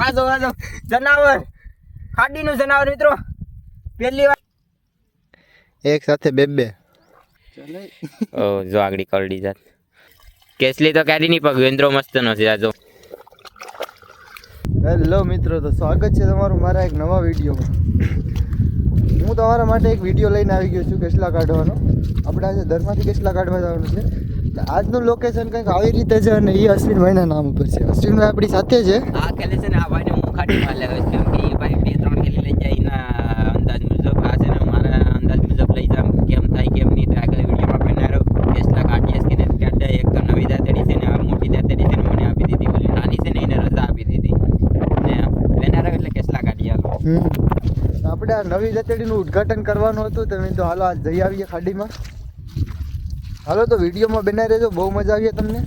આજો જનાવર, ખાડીનું જનાવર મિત્રો, પહેલી વાર એક સાથે બે ઓ જો આગળી કરડી જાત. કેસલી તો કાઢી નહીં પગ વેન્દ્રો મસ્ત નો છે. આજો હેલો મિત્રો, તો સ્વાગત છે તમારું મારા એક નવા વિડીયોમાં. હું તમારા માટે એક વિડીયો લઈને આવી ગયો છું કેસલા કાઢવાનો. આપણે આજે દરમાંથી કેસલા કાઢવા જવાનું છે. આજનું લોકેશન કંઈક આવી રીતે છે અને એ અશ્વિનભાઈના નામ ઉપર છે. અશ્વિનભાઈ આપણી સાથે છે. આ ખેલે છે ને આ ભાઈને હું ખાડીમાં લેવે છે કેમ કે એ ભાઈ 2-3 ખેલી લઈ જાય એના અંદાજ મુજબ. આ છે ને મારા અંદાજ મુજબ લઈ જામ કેમ થાય કેમ નહીં થાય. આગળ વિડીયોમાં આપણે નારો કેસલા કાઢીએ કે નથી કાઢ્યા. એક તો નવી દાંતેડી છે ને આ મોટી દાંતેડી છે ને મને આપી દીધી. ઓલી નાની છે ને એને રજા આપી દીધી ને બેનારા એટલે કેસલા કાઢી હાલો. આપણે આ નવી દાંતેડીનું ઉદ્ઘાટન કરવાનું હતું તમે તો હાલો આજ જઈ આવીએ ખાડીમાં. હાલો તો વિડીયોમાં બનાવી રહેજો, બહુ મજા આવી તમને.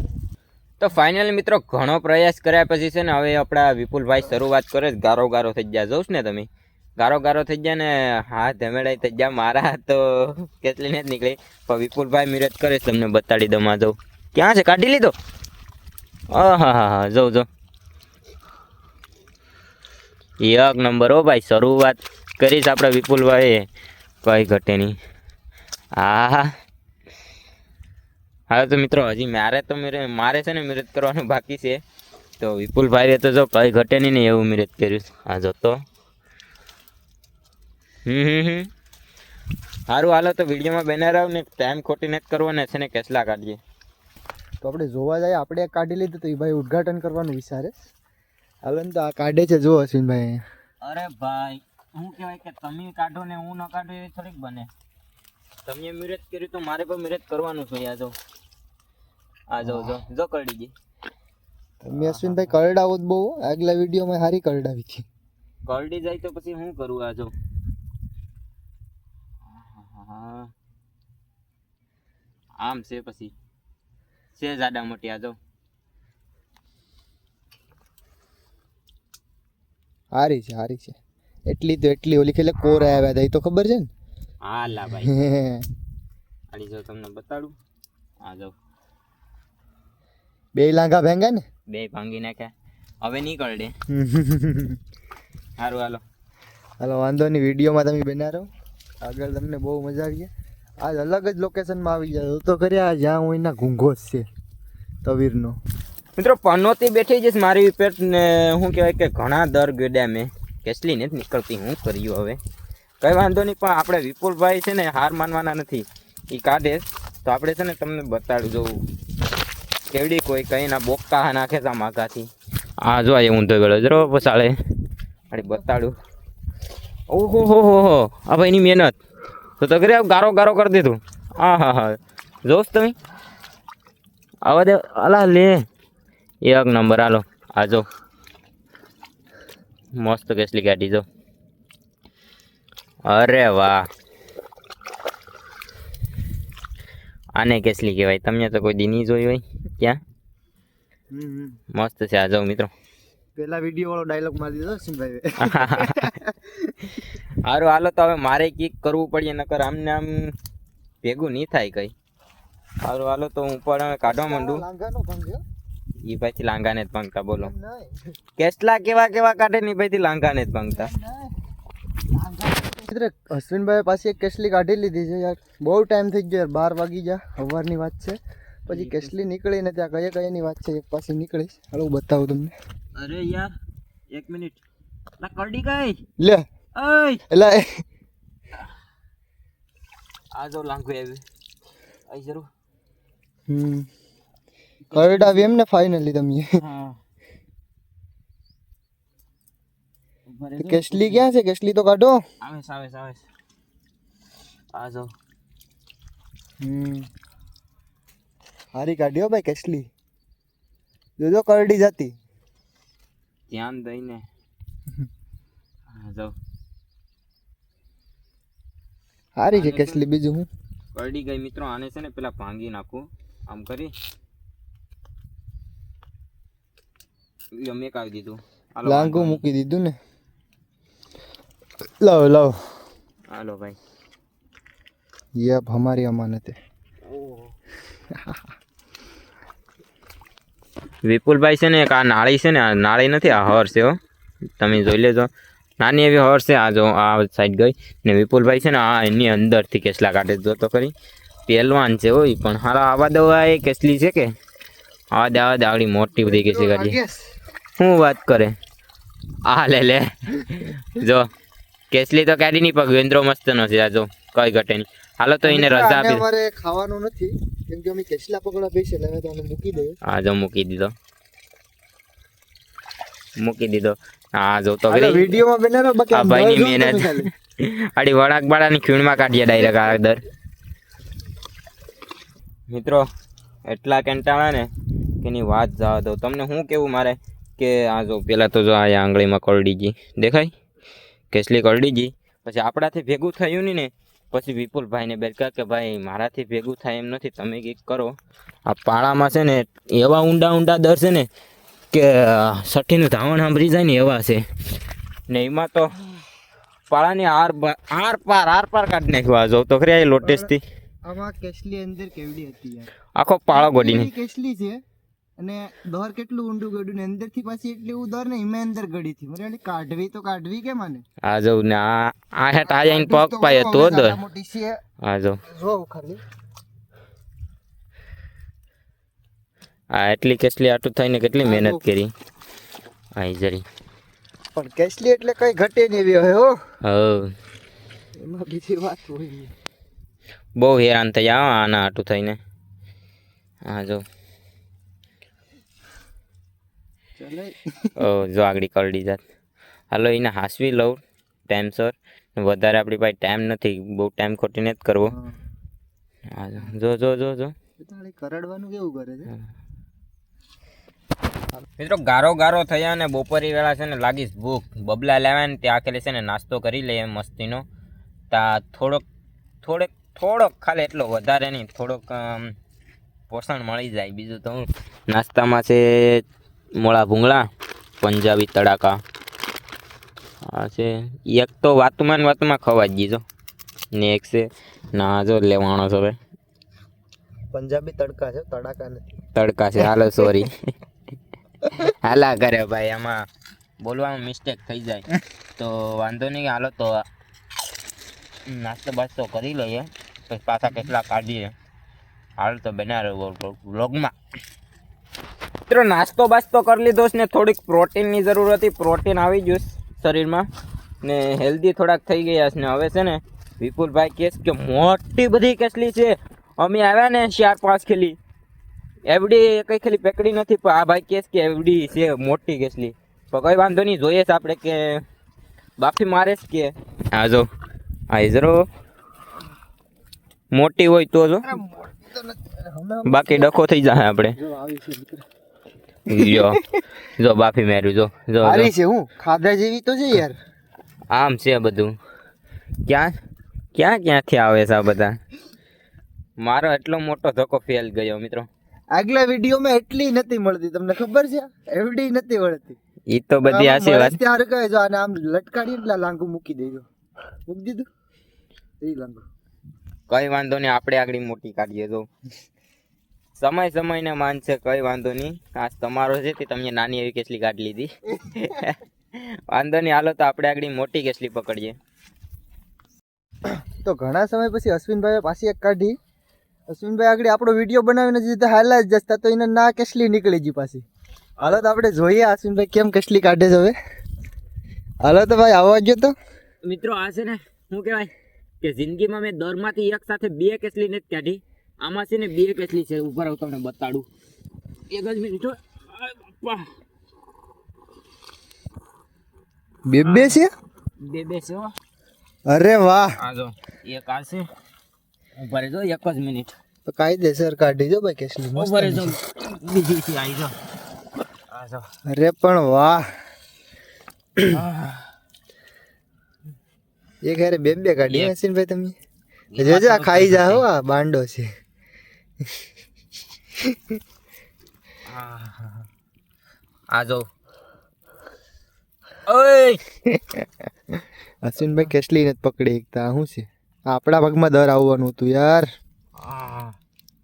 તો ફાઇનલી મિત્રો ઘણો પ્રયાસ કર્યા પછી છે ને હવે આપણા વિપુલભાઈ શરૂઆત કરે છે. ગારો થઈ ગયા જોઉં ને તમે, ગારો થઈ ગયા ને હાથ ધમેડાઈ થઈ ગયા. મારા તો કેટલી ને જ નીકળી પણ વિપુલભાઈ મિરત કરે છે. તમને બતાડી દઉં માં જાઉં ક્યાં છે, કાઢી લીધો. હા જાઉં એક નંબર. હો ભાઈ શરૂઆત કરીશ આપણે વિપુલભાઈ, કઈ ઘટે નહીં. હા તો મિત્રો હજી મારે છે ને મિરત કરવાનું બાકી છે. તો વિપુલભાઈએ તો જો કઈ ઘટે નહીં ને એવું મિરત કર્યું. આ જો તો સારું હાલો તો વિડીયોમાં બનાવી ને ટાઈમ ખોટી નથી કરવો ને છે ને કેસલા કાઢીએ. તો આપણે જોવા જઈએ. આપણે એક કાઢી લીધું તો એ ભાઈ ઉદ્ઘાટન કરવાનું વિચારે. હાલો ને તો આ કાઢે છે જો અશ્વિનભાઈ. અરે ભાઈ શું કહેવાય કે તમે કાઢો ને હું ન કાઢો એ થોડીક બને. તમે મિરત કર્યું તો મારે પણ મિરત કરવાનું છે. આ જો કરડી ગઈ. તમે અશ્વિનભાઈ કરડાવો જ બહુ. આગલા વિડીયોમાં સારી કરડાવી હતી. કરડી જાય તો પછી શું કરું. આ જો આમ છે પછી છે જાડા મોટી. આ જો સારી છે. એટલી ઓલી ખેલે કોરા આવ્યા હતા એ તો ખબર છે ને. હા લા ભાઈ આડી જો તમને બતાડું. આ જો બે લાંઘા ભાંગા ને, બે ભાંગી નાખ્યા. હવે નહીં કરડે. સારું હાલો વાંધો નહીં. વિડીયોમાં તમે બના રહો. આગળ તમને બહુ મજા આવી. આજ અલગ જ લોકેશનમાં આવી જાય તો કર્યા જ્યાં હું એના ઘૂંઘોસ છે તવીરનો. મિત્રો પનોતી બેઠી જઈશ મારી પેટ ને શું કહેવાય કે ઘણા દર ગેડા મેં કેસલી નથી નીકળતી. હું કર્યું હવે કંઈ વાંધો નહીં. પણ આપણે વિપુલભાઈ છે ને હાર માનવાના નથી. એ કાઢે તો આપણે છે ને તમને બતાડું જોવું કેવડી કોઈ કંઈ ના બોક્કા નાખે છે માગાથી. આ જો હું તો ગયો જરો પસાળે આડી બતાડું. ઓહો આ ભાઈની મહેનત તો કરે ગારો કરી દીધું. હા જોશ તમે આવા દે. અલા લે એક નંબર. હાલો આ જો મસ્ત કેસલી કાઢી જો. અરે વાહ આને કેસલી કહેવાય. તમને તો કોઈ દી નહીં જોઈ હોય. ક્યાં મસ્ત છે. આ જાઓ મિત્રો પેલા વિડીયો વાળો ડાયલોગ મારી દીધો સિંભાઈ. સારું હાલો તો હવે મારે કીક કરવું પડે નકર આમને આમ ભેગું નહીં થાય કઈ. સારું હાલો તો હું પણ હવે કાઢવા માંડું. એ પછી લાંગાને જ ભાંગતા. બોલો કેસલા કેવા કાઢે ની ભાઈ લાંગાને જ ભાંગતા. અશ્વિનભાઈ પાસે એક કેસલી કાઢી લીધી છે યાર. બહુ ટાઈમ થઈ ગયો યાર. 12 વાગી ગયા. સવારની વાત છે. પછી કેસલી નીકળી ને ત્યાં કયાની વાત છે. એક પાસે નીકળીશ. હાલો હું બતાવું તમને. અરે યાર 1 મિનિટ. લા કરડી ગઈ લે. એલા આ જો લાંગુ આવી આઈ જરૂર. કરડાવી એમ ને ફાઇનલી તમે. કેસલી ક્યાં છે? કેસલી તો કાઢો. આવે આ જો હારી કાઢ્યો ભાઈ કેસલી. જોજો કરડી જતી. ધ્યાન દઈને જાઓ. હારી છે કેસલી. બીજું હું કરડી ગઈ મિત્રો. આને છે ને પેલા ભાંગી નાખું આમ કરી. મેક આવી દીધું. લાંગુ મૂકી દીધું ને. લાવ હાલો ભાઈ. ये अब हमारी अमानत है. વિપુલભાઈ છે ને એક આ નાળી છે ને, આ નાળી નથી, આ હર છે હો, તમે જોઈ લેજો, નાની એવી હર છે. આ જો આ સાઈડ ગઈ ને વિપુલભાઈ છે ને આ એની અંદરથી કેસલા કાઢે. જો તો ખરી પહેલવાન છે હોય, પણ હારા આવા દવા એ કેસલી છે કે આવા દે આવડી મોટી બધી કેસલી કાઢીએ. શું વાત કરે, આ લે જો કેસલી તો કાઢી નહીં, પણ ગેન્દ્રો મસ્તનો છે. આ જો કઈ ઘટે નહીં. હાલો તો એને રજા આપી. અમારે ખાવાનું નથી કેમ કે અમે કેસલા પકડવા બેસે એટલે તો અમે મૂકી દઈએ. હા જો મૂકી દીધો. હા જો તો વિડીયોમાં બનાવો બાકી આ ભાઈની મહેનત આડી વળાક બાળાની ખીણમાં કાઢીએ ડાયરેક્ટ આ દર. મિત્રો એટલા કંટાળા ને કે એની વાત જવા દો. તમને શું કેવું મારે કે આ જો પેલા તો જો આ આંગળીમાં કરડીજી દેખાય, કેસલી કરડીજી. પછી આપણાથી ભેગું થયું નહીં ને, પછી વિપુલભાઈને બેન કહે કે ભાઈ મારાથી ભેગું થાય એમ નથી, તમે કંઈક કરો. આ પાળામાં છે ને એવા ઊંડા દર છે ને કે સઠ્ઠીનું ધાવણ સાંભળી જાય ને એવા છે ને. એમાં તો પાળાની આર પાર કાઢી નાખ્યો. આ જો તો ખરી લોટેસથી આમાં કેસલી અંદર કેવડી હતી યાર, આખો પાળો ગોડીને કેસલી છે અને દોર કેટલું ઊંડું ગડ્યું ને અંદરથી પાછી એટલી ઉદર ને એમાં અંદર ગડી થી મને કાઢવી તો કાઢવી કે મને. આ જો ને આ હેઠ આ જઈને પગ પાય તો દર. મોટી છે આ જો ખાલી આ એટલી કેસલી આટું થઈને કેટલી મહેનત કરી. આઈ જરી પણ કેસલી એટલે કઈ ઘટે નહીં એવી હોય હો. એમાં બીજી વાત હોય નહીં. બહુ હેરાન થઈ આના આટું થઈને. હા જો જો આગળ કરડી જાત. હાલો એને હાસવી લઉં ટાઈમસર. વધારે આપણી પાસે ટાઈમ નથી, બહુ ટાઈમ ખોટીને જ કરવો. હા જો જો જો જો કરડવાનું કેવું કરે છે મિત્રો. ગારો થયા ને બપોરી વેળા છે ને લાગીશ ભૂખ. બબલા લેવા ને ત્યાં આખેલી છે ને નાસ્તો કરી લઈએ મસ્તીનો. તા થોડોક ખાલી, એટલો વધારે નહીં, થોડોક પોષણ મળી જાય. બીજું તો હું નાસ્તામાં છે મોળા ભૂંગળા પંજાબી તડાકા. આ છે એક તો વાતમાં ખવાઈ જ ગઈ ને એક છે ના જો લેવાનો છે હવે પંજાબી તડકા છે, તડાકા નથી. તડકા છે. હાલો સોરી હાલા કરે ભાઈ, આમાં બોલવામાં મિસ્ટેક થઈ જાય તો વાંધો નહીં. હાલો તો નાસ્તો બાસ્તો કરી લઈએ પછી પાછા કેટલા કાઢીએ. હાલ તો બનાવો વ્લોગમાં. મિત્રો નાસ્તો બાસ્તો કરી લીધો છે ને થોડીક પ્રોટીનની જરૂર હતી. પ્રોટીન આવી ગયું શરીરમાં ને હેલ્ધી થોડાક થઈ ગયા છે ને. હવે છે ને વિપુલભાઈ કહે કે મોટી બધી કેસલી છે. અમે આવ્યા ને 4-5 ખેલી એવડી કઈ ખેલી પકડી નથી, પણ આ ભાઈ કહે કે એવડી છે મોટી કેસલી. પણ કઈ વાંધો નહીં, જોઈએ છે આપણે કે બાફી મારે છે કે. હા જો આ જરો મોટી હોય તો જો, બાકી ડખો થઈ જાય આપણે. જો બાફી માર્યું જો જો છે. હું ખાધા જેવી તો છે યાર. આમ છે બધું. ક્યાંથી આવે છે આ બધા. મારો એટલો મોટો ધક્કો ફેલ ગયો મિત્રો. આગલા વિડીયોમાં એટલી નથી મળતી, તમને ખબર છે? એવડી નથી મળતી. ઈ તો બધી આશી વાત. ત્યારે કહે જો આને આમ લટકાડી એટલે લાંગુ મૂકી દેજો. મૂકી દીધું એ લાંગુ. કઈ વાંધો નહીં, આપણે આગળ મોટી કાઢીએ. તો સમયને માન છે, કઈ વાંધો નહીં. આ તમારો છે તે તમે નાની એવી કેસલી કાઢી લીધી. વાંધો નહીં, હાલો તો આપણે આગળ મોટી કેસલી પકડીએ. તો ઘણા સમય પછી અશ્વિનભાઈ પાછી એક કાઢી. અશ્વિનભાઈ આગળ આપણો વિડીયો બનાવીને જીતે હાલા જ જતા તો એને ના કેસલી નીકળી ગઈ પાછી. હાલો તો આપણે જોઈએ અશ્વિનભાઈ કેમ કેસલી કાઢે છે હવે. હાલો તો ભાઈ આવવા ગયો તો મિત્રો. આ છે ને શું કહેવાય કે જિંદગીમાં મેં દરમાંથી એક સાથે 2 કેસલી નથી કાઢી. આમાં છે ને 2 કેસલી છે. ઉપર આવું તમને બતાડું. એક જ મિનિટ. બે છે. બે છે. અરે વાહ. આ જો એક આ છે. ઉપર જો એક જ મિનિટ. તો કાયદેસર કાઢી જો ભાઈ કેસલી. ઉપર જો બીજી છે. આવી જો. આ જો. અરે પણ વાહ. એક હારે બે કાઢી હસીનભાઈ તમે. જોજો આ ખાઈ જાઓ. આ બાંડો છે. આ જો. ઓય અશ્વિનભાઈ કેસલી નથી પકડી એકતા. શું છે આપણા ભાગમાં દર આવવાનું હતું યાર.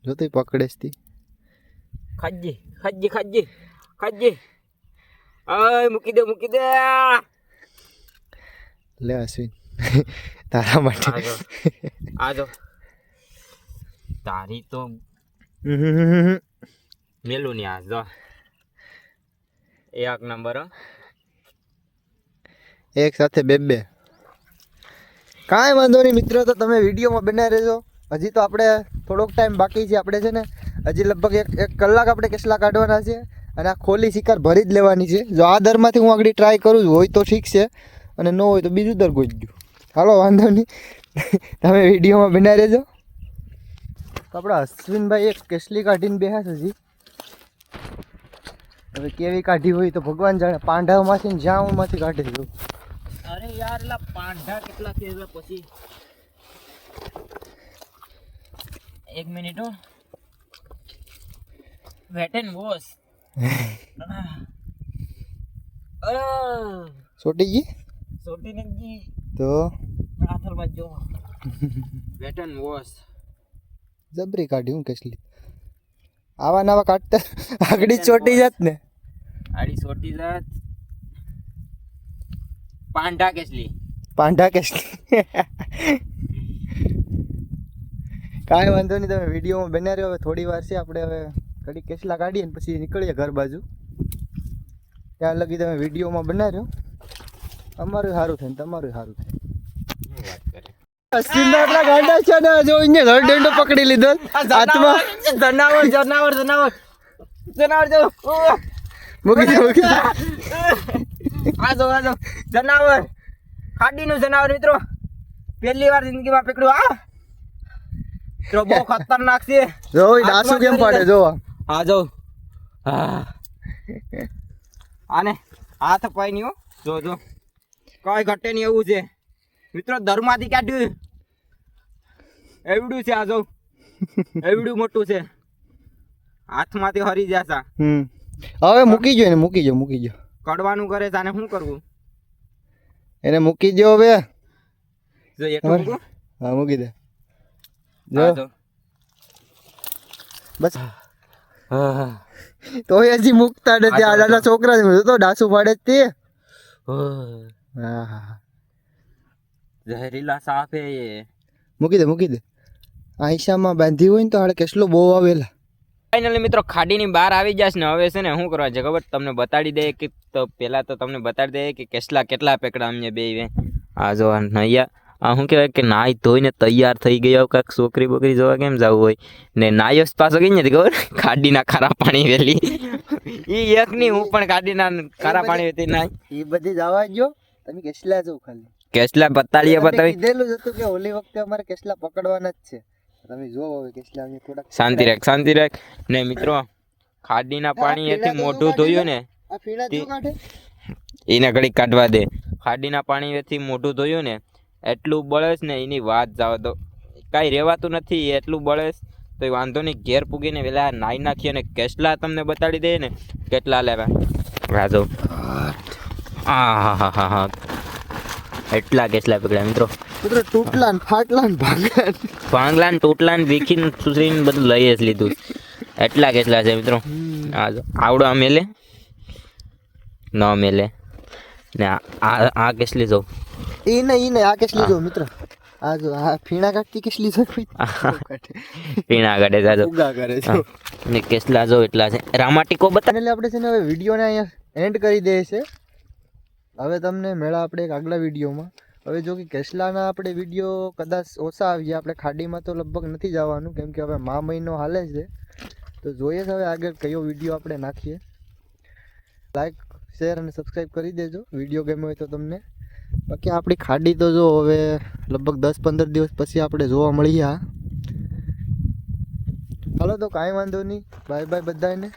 જો તો પકડે જ તી. ખાજી ખાજે. અય મૂકી દે. લે અશ્વિન તારા માટે આજો તારી તો મેલું ની આ જો એક નંબર હો. એક સાથે બે કાંઈ વાંધો નહીં મિત્રો, તો તમે વિડીયોમાં બનાવી રહેજો. હજી તો આપણે થોડોક ટાઈમ બાકી છે. આપણે છે ને હજી લગભગ એક કલાક આપણે કેસલા કાઢવાના છે અને આ ખોલી શિકાર ભરી જ લેવાની છે. જો આ દરમાંથી હું આગળ ટ્રાય કરું છું હોય તો ઠીક છે અને ન હોય તો બીજું દર ગોજ્યું. હાલો વાંધો નહીં, તમે વિડીયોમાં બનાવી રહેજો. તો આપણા અશ્વિનભાઈ એક કેસલી કાઢીને બેહ્યા છે હજી. હવે કેવી કાઢી હોય તો ભગવાન જાણે. પાંડામાંથી ને જ્યાંમાંથી કાઢી દઉં. અરે યાર લા પાંડા કેટલા છે પછી. એક મિનિટ હો. Wait and wash. સોટી ગઈ સોટી નથી તો આથર બાજુ. વેટ એન્ડ વોશ જબરી કાઢી હું કેસલી. આવા નવા કાઢતા આગળ ચોટી જાત ને. આડી સોટી જાત. પાંડા કેસલી. પાંડા કેસલી. કાંઈ વાંધો નહીં, તમે વિડીયોમાં બન્યા રહ્યો. હવે થોડી વાર છે, આપણે હવે ઘડી કેસલા કાઢીએ ને પછી નીકળીએ ઘર બાજુ. ત્યાં લગી તમે વિડીયોમાં બન્યા રહ્યો. અમારું સારું થાય ને તમારું સારું થાય. અશ્વિનના એટલા ગાંડા છે ને, જો અહીંયા ધરડંડો પકડી લીધો હાથમાં. જનાવર જો મૂકી દે. આજો જનાવર. ખાડીનું જનાવર મિત્રો. પહેલી વાર જિંદગીમાં પકડ્યું. આ મિત્રો બહુ ખતરનાક છે. જો ડાસુ કેમ પાડે જો. હા જો આને હાથ પાઈ નહીં હો. જો કઈ ઘટે નહીં એવું છે મિત્રો. દરમાંથી કાઢ્યું એવડું છે. આ જો એવડું મોટું છે. હાથમાંથી હરી જશે. હવે મૂકી જો એને, મૂકી જો. કડવાનું કરે છે આને શું કરવું. એને મૂકી જો હવે. જો એટલું મૂકું. હા મૂકી દે. જો બસ તો હજી મૂકતા નથી. આ નાના છોકરા તો ડાસુ પાડે જ તે. હા ઝહેરીલા સાપ હે ये. મૂકી દે. આઈશામાં બાંધી હોય ને તો હાડે કેટલો બહુ આવેલા. ફાઇનલી મિત્રો ખાડીની બહાર આવી જશે ને. હવે છે ને શું કરવા છે ખબર તમને બતાડી દે કે તો પહેલા તો તમને બતાડી દે કે કેટલા પેકડા અમને બે. આ જો નૈયા આ શું કહેવાય કે નાઈ ધોઈને તૈયાર થઈ ગયો. કાંઈક છોકરી બોકરી જોવા કેમ જવું હોય ને નાયો પાછો કઈ નથી ખબર. ખાડીના ખારા પાણી વેલી એ એક ની હું પણ ખાડીના ખારા પાણી વેતી નાય. એ બધી જવા ગયો. તમે કેટલા જો ખાલી કેટલા બતાડીએ બતાવી કીધેલું જ હતું કે ઓલી વખતે અમારે કેટલા પકડવાના જ છે. તમે જો હવે કેટલા અમે થોડા શાંતિ રાખ ને મિત્રો. ખાડીના પાણી એથી મોઢું ધોયું ને આ ફીણા જો કાઢે એને ઘડી કાઢવા દે. ખાડીના પાણી એથી મોઢું ધોયું ને એટલું બળેસ ને એની વાત જાવ તો કાંઈ રહેવાતું નથી. એટલું બળેસ તો એ વાંધો નહીં. ઘેર પૂગીને વેલા નાઈ નાખીએ ને કેટલા તમને બતાડી દે ને કેટલા લેવા. રાજો હા એટલા કેટલા પકડ્યા મિત્રો. તૂટલા ને ફાટલા ને ભાંગલા ને તૂટલા ને વીખીને સુસરીને બધું લઈ જ લીધું. એટલા કેટલા છે મિત્રો. આ આવડો આ મેલે ન મેલે ને આ કેટલી જો ઈ નહીં આ કેટલી જો મિત્રો. આ જો આ ફીણા કાઢતી કેટલી જો. પીણા કાઢે જાજો ઉગા કરે છે ને કેટલા જો એટલા છે. રામાટીકો બતા એટલે આપણે છે ને હવે વિડીયોને અહીંયા એન્ડ કરી દઈએ છે. હવે તમને મેળા આપણે એક આગલા વિડીયોમાં. હવે જો કે કેસલાના આપણે વિડીયો કદાચ ઓછા આવીએ. આપણે ખાડીમાં તો લગભગ નથી જવાનું કેમ કે હવે મહિનો હાલે છે. તો જોઈએ હવે આગળ કયો વિડીયો આપણે નાખીએ. લાઈક શેર અને સબસ્ક્રાઈબ કરી દેજો વિડીયો ગમ્યો હોય તો તમને. બાકી આપણી ખાડી તો જો હવે લગભગ 10-15 દિવસ પછી આપણે જોવા મળીએ. હાલો તો કાંઈ વાંધો નહીં. બાય બધાને.